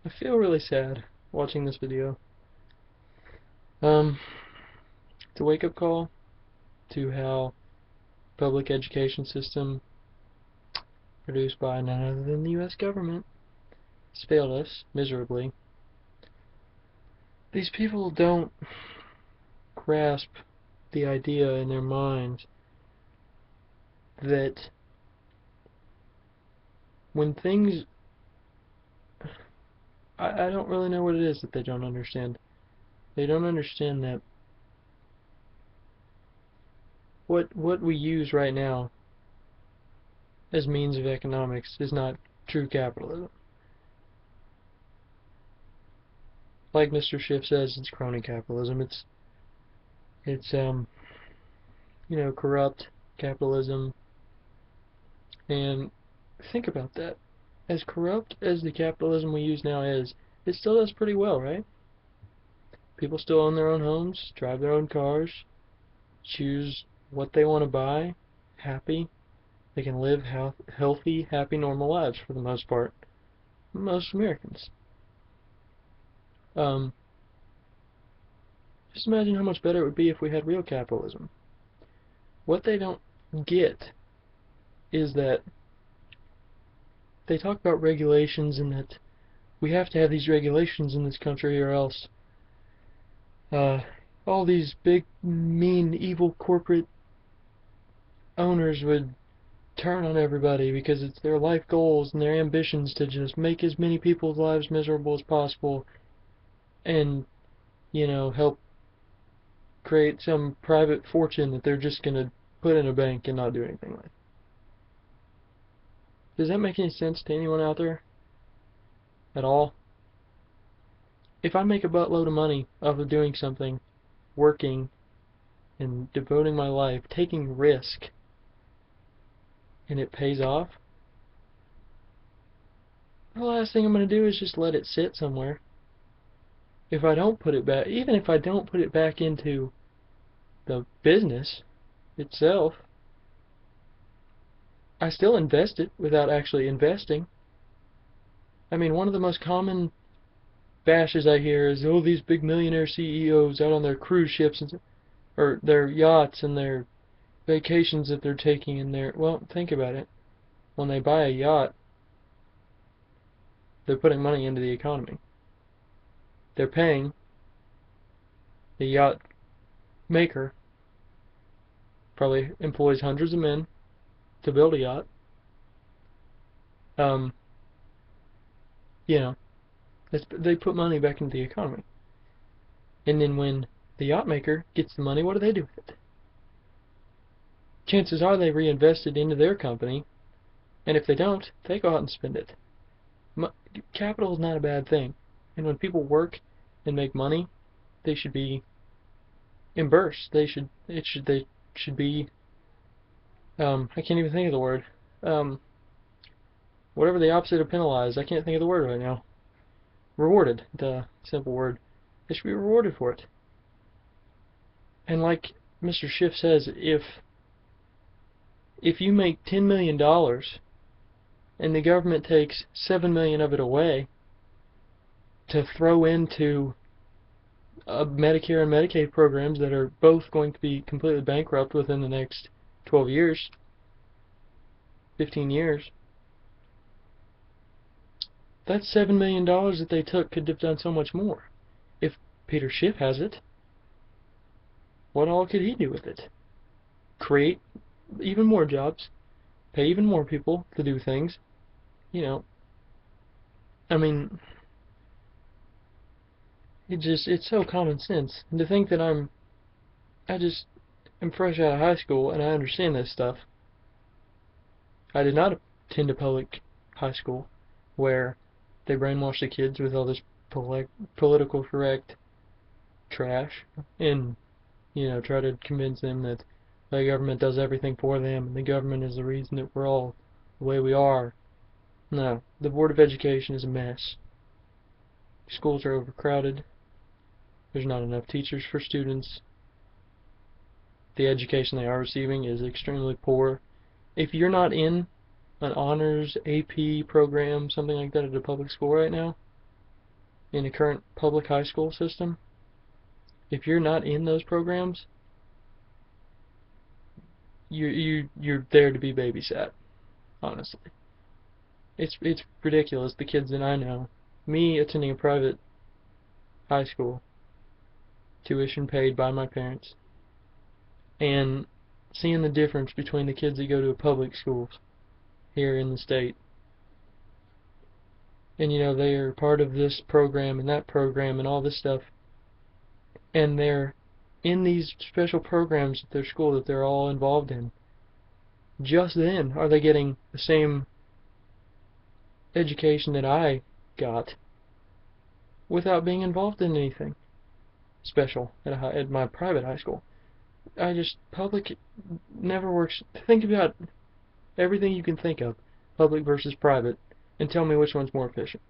I feel really sad watching this video. It's a wake-up call to how public education system produced by none other than the US government has failed us miserably. These people don't grasp the idea in their minds that when things I don't really know what it is that they don't understand. They don't understand that what we use right now as means of economics is not true capitalism. Like Mr. Schiff says, it's crony capitalism. It's corrupt capitalism. And think about that. As corrupt as the capitalism we use now is, it still does pretty well, right? People still own their own homes, drive their own cars, choose what they want to buy, happy. They can live healthy, happy, normal lives for the most part. Most Americans. Just imagine how much better it would be if we had real capitalism. What they don't get is that they talk about regulations and that we have to have these regulations in this country or else all these big, mean, evil corporate owners would turn on everybody because it's their life goals and their ambitions to just make as many people's lives miserable as possible and, help create some private fortune that they're just going to put in a bank and not do anything with. Does that make any sense to anyone out there? At all? If I make a buttload of money off of doing something, working, and devoting my life, taking risk, and it pays off, the last thing I'm going to do is just let it sit somewhere. If I don't put it back, even if I don't put it back into the business itself, I still invest it without actually investing. I mean, one of the most common bashes I hear is, oh, these big millionaire CEOs out on their cruise ships or their yachts and their vacations that they're taking in there. Well, think about it. When they buy a yacht, they're putting money into the economy. They're paying the yacht maker, probably employs hundreds of men to build a yacht. They put money back into the economy. And then when the yacht maker gets the money, what do they do with it? Chances are they reinvest it into their company, and if they don't, they go out and spend it. Capital is not a bad thing, and when people work and make money, they should be reimbursed. They should be I can't even think of the word. Whatever the opposite of penalized. I can't think of the word right now. Rewarded, the simple word. They should be rewarded for it. And like Mr. Schiff says, if you make $10 million and the government takes $7 million of it away to throw into Medicare and Medicaid programs that are both going to be completely bankrupt within the next 12 years, 15 years, that $7 million that they took could have done so much more. If Peter Schiff has it, what all could he do with it? Create even more jobs, pay even more people to do things. I mean, it's so common sense. And to think that I'm fresh out of high school and I understand this stuff. I did not attend a public high school where they brainwash the kids with all this political correct trash and try to convince them that the government does everything for them and the government is the reason that we're all the way we are. No, the Board of Education is a mess. Schools are overcrowded. There's not enough teachers for students. The education they are receiving is extremely poor. If you're not in an honors AP program, something like that at a public school right now, in the current public high school system, if you're not in those programs, you're there to be babysat, honestly. It's ridiculous. The kids that I know, me attending a private high school, tuition paid by my parents, and seeing the difference between the kids that go to public schools here in the state. And they are part of this program and that program and all this stuff, and they're in these special programs at their school that they're all involved in. Just then are they getting the same education that I got without being involved in anything special at my private high school. Public never works. Think about everything you can think of, public versus private, and tell me which one's more efficient.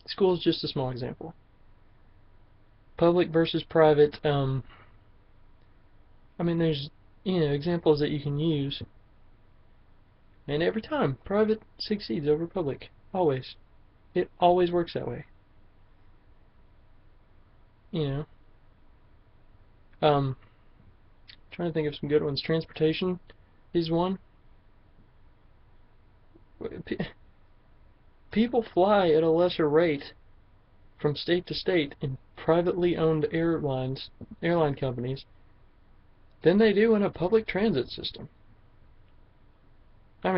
School is just a small example. Public versus private, there's examples that you can use, and every time private succeeds over public. Always. It always works that way. Trying to think of some good ones. Transportation is one. People fly at a lesser rate from state to state in privately owned airline companies than they do in a public transit system.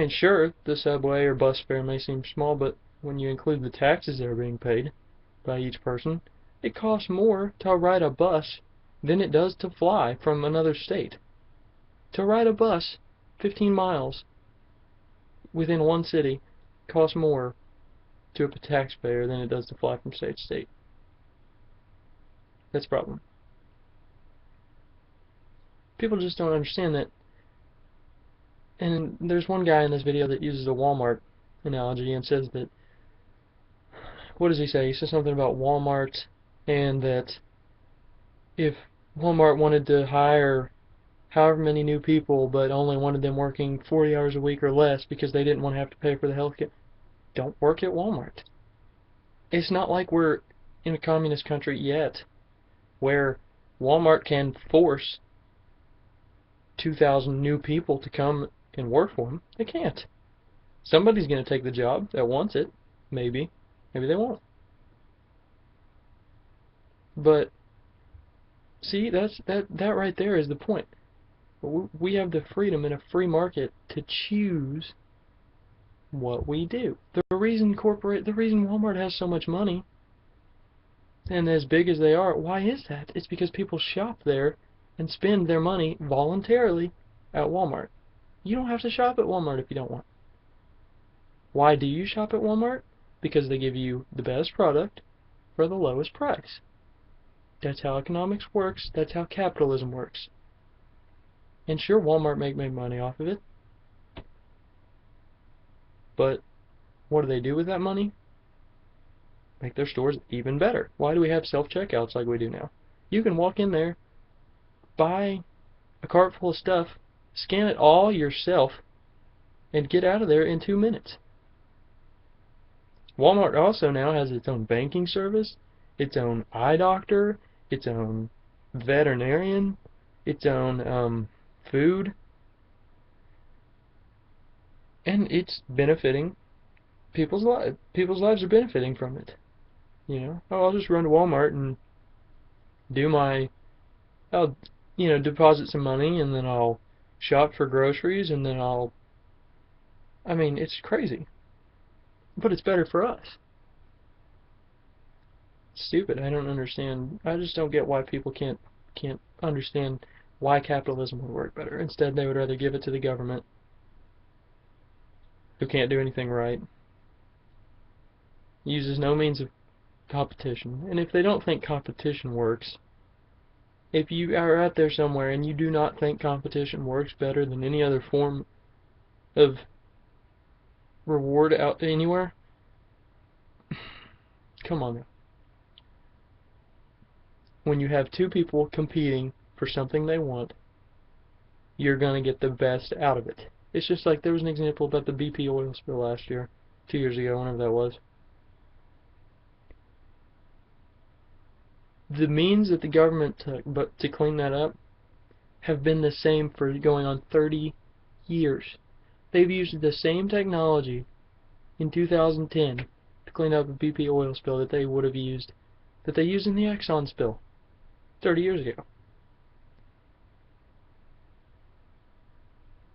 Sure, the subway or bus fare may seem small, but when you include the taxes that are being paid by each person, it costs more to ride a bus than it does to fly from another state. To ride a bus 15 miles within one city costs more to a taxpayer than it does to fly from state to state. That's a problem. People just don't understand that. And there's one guy in this video that uses a Walmart analogy and says that, what does he say? He says something about Walmart, and that if Walmart wanted to hire however many new people but only wanted them working 40 hours a week or less because they didn't want to have to pay for the health care, don't work at Walmart. It's not like we're in a communist country yet where Walmart can force 2,000 new people to come and work for them. They can't. Somebody's going to take the job that wants it. Maybe. Maybe they won't. But see, that right there is the point. We have the freedom in a free market to choose what we do. The reason Walmart has so much money and as big as they are, why is that? It's because people shop there and spend their money voluntarily at Walmart. You don't have to shop at Walmart if you don't want. Why do you shop at Walmart? Because they give you the best product for the lowest price. That's how economics works. That's how capitalism works. And sure, Walmart make money off of it. But what do they do with that money? Make their stores even better. Why do we have self-checkouts like we do now? You can walk in there, buy a cart full of stuff, scan it all yourself, and get out of there in 2 minutes. Walmart also now has its own banking service, its own eye doctor, its own veterinarian, its own food, and it's benefiting people's lives. People's lives are benefiting from it. I'll just run to Walmart and I'll deposit some money, and then I'll shop for groceries, and then it's crazy. But it's better for us. It's stupid. I don't understand. I just don't get why people can't understand why capitalism would work better. Instead, they would rather give it to the government, who can't do anything right, uses no means of competition. And if they don't think competition works, if you are out there somewhere and you do not think competition works better than any other form of reward out anywhere, come on now. When you have two people competing for something they want, you're going to get the best out of it. It's just like there was an example about the BP oil spill last year, 2 years ago, whenever that was. the means that the government took but to clean that up have been the same for going on 30 years. They've used the same technology in 2010 to clean up a BP oil spill that they used in the Exxon spill 30 years ago.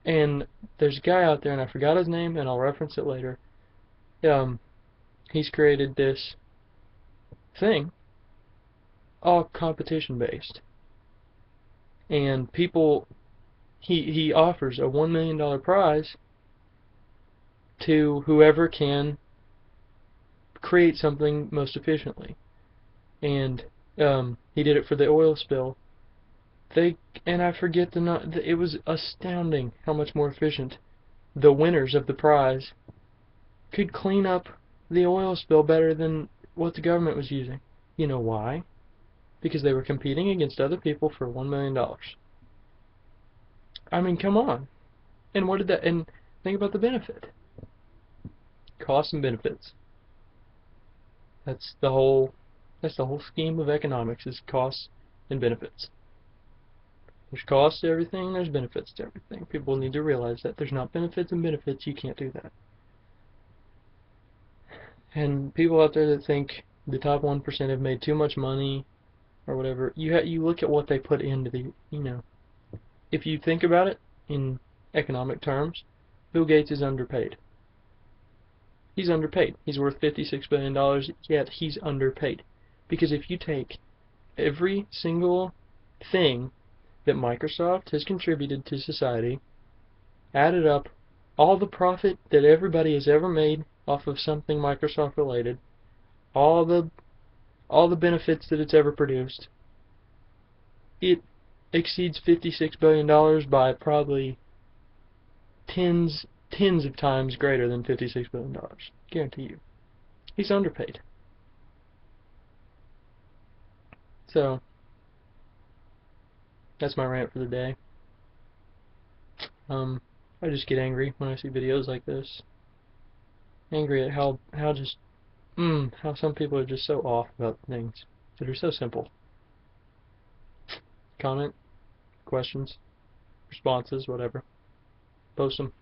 And there's a guy out there, and I forgot his name, and I'll reference it later. He's created this thing, all competition based, and people, he offers a $1 million prize to whoever can create something most efficiently. And he did it for the oil spill. And I forget it was astounding how much more efficient the winners of the prize could clean up the oil spill better than what the government was using. You know why? Because they were competing against other people for $1 million. I mean, come on. And think about the benefit. Costs and benefits. That's the whole scheme of economics, is costs and benefits. There's costs to everything, there's benefits to everything. People need to realize that there's not benefits and benefits. You can't do that. And people out there that think the top 1% have made too much money or whatever, you look at what they put into the, if you think about it in economic terms, Bill Gates is underpaid. He's underpaid. He's worth $56 billion, yet he's underpaid. Because if you take every single thing that Microsoft has contributed to society, added up all the profit that everybody has ever made off of something Microsoft related, all the benefits that it's ever produced, it exceeds $56 billion by probably tens of times greater than $56 billion. Guarantee you. He's underpaid. So, that's my rant for the day. I just get angry when I see videos like this. Angry at how some people are just so off about things that are so simple. Comment, questions, responses, whatever. Post them.